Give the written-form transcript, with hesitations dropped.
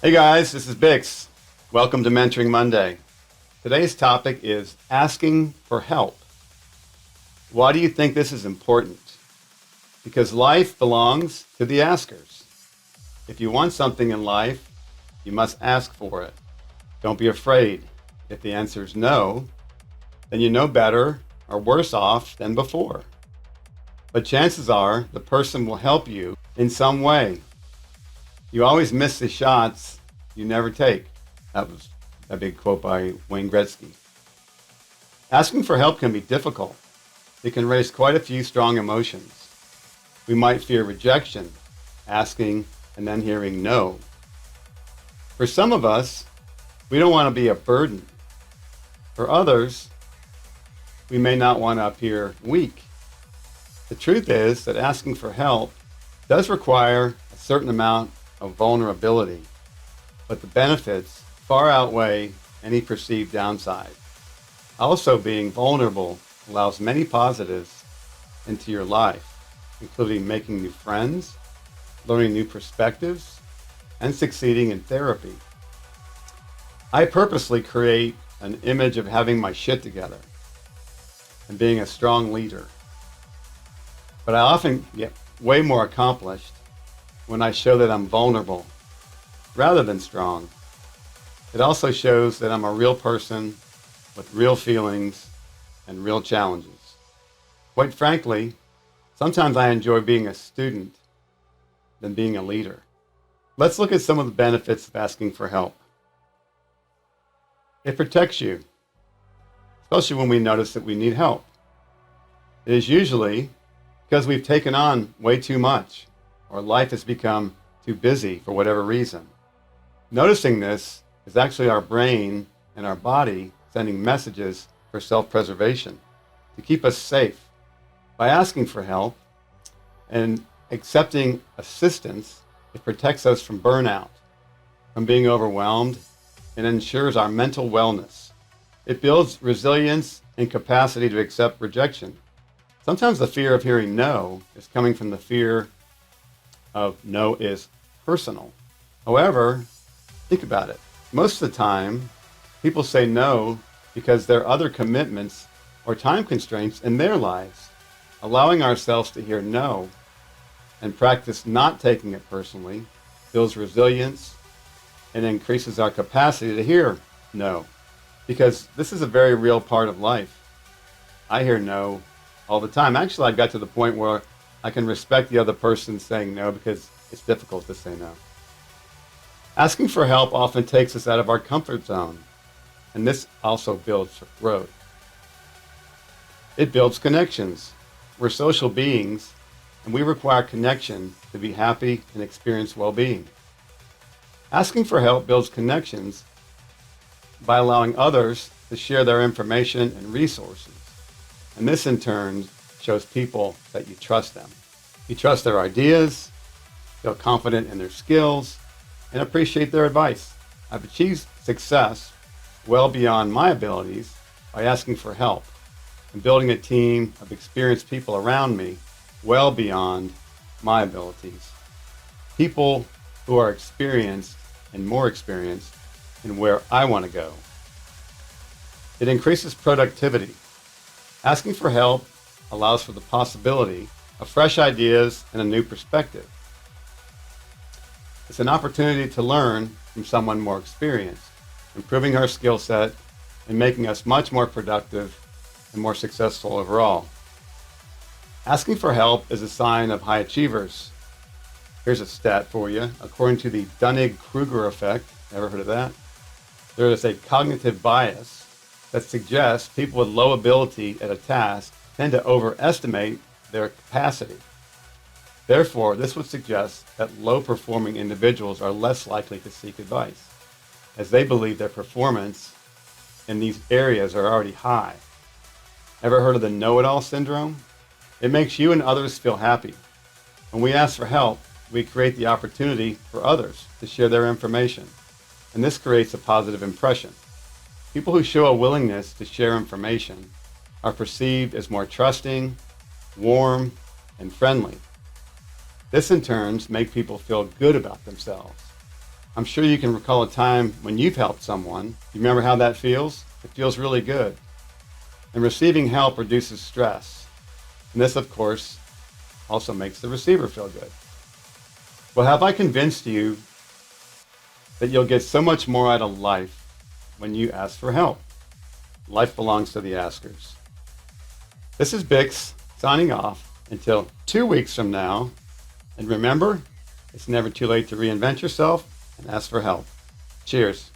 Hey guys, this is BiXX. Welcome to Mentoring Monday. Today's topic is asking for help. Why do you think this is important? Because life belongs to the askers. If you want something in life, you must ask for it. Don't be afraid. If the answer is no, then you know better or worse off than before. But chances are the person will help you in some way. You always miss the shots you never take. That was a big quote by Wayne Gretzky. Asking for help can be difficult. It can raise quite a few strong emotions. We might fear rejection, asking and then hearing no. For some of us, we don't want to be a burden. For others, we may not want to appear weak. The truth is that asking for help does require a certain amount of vulnerability, but the benefits far outweigh any perceived downside. Also, being vulnerable allows many positives into your life, including making new friends, learning new perspectives, and succeeding in therapy. I purposely create an image of having my shit together and being a strong leader. But I often get way more accomplished when I show that I'm vulnerable rather than strong. It also shows that I'm a real person with real feelings and real challenges. Quite frankly, sometimes I enjoy being a student than being a leader. Let's look at some of the benefits of asking for help. It protects you, especially when we notice that we need help. It is usually because we've taken on way too much, or life has become too busy for whatever reason. Noticing this is actually our brain and our body sending messages for self-preservation to keep us safe. By asking for help and accepting assistance, it protects us from burnout, from being overwhelmed, and ensures our mental wellness. It builds resilience and capacity to accept rejection. Sometimes the fear of hearing no is coming from the fear of no is personal. However, think about it. Most of the time, people say no because there are other commitments or time constraints in their lives. Allowing ourselves to hear no and practice not taking it personally builds resilience and increases our capacity to hear no, because this is a very real part of life. I hear no all the time. Actually, I got to the point where I can respect the other person saying no because it's difficult to say no. Asking for help often takes us out of our comfort zone, and this also builds growth. It builds connections. We're social beings, and we require connection to be happy and experience well-being. Asking for help builds connections by allowing others to share their information and resources. And this in turn shows people that you trust them. You trust their ideas, feel confident in their skills, and appreciate their advice. I've achieved success well beyond my abilities by asking for help and building a team of experienced people around me well beyond my abilities. People who are experienced and more experienced in where I want to go. It increases productivity. Asking for help allows for the possibility of fresh ideas and a new perspective. It's an opportunity to learn from someone more experienced, improving our skill set and making us much more productive and more successful overall. Asking for help is a sign of high achievers. Here's a stat for you. According to the Dunning-Kruger effect, ever heard of that? There is a cognitive bias that suggests people with low ability at a task tend to overestimate their capacity. Therefore, this would suggest that low-performing individuals are less likely to seek advice, as they believe their performance in these areas are already high. Ever heard of the know-it-all syndrome? It makes you and others feel happy. When we ask for help, we create the opportunity for others to share their information, and this creates a positive impression. People who show a willingness to share information are perceived as more trusting, warm, and friendly. This in turn makes people feel good about themselves. I'm sure you can recall a time when you've helped someone. You remember how that feels? It feels really good. And receiving help reduces stress. And this, of course, also makes the receiver feel good. Well, have I convinced you that you'll get so much more out of life when you ask for help? Life belongs to the askers. This is BiXX signing off until 2 weeks from now. And remember, it's never too late to reinvent yourself and ask for help. Cheers.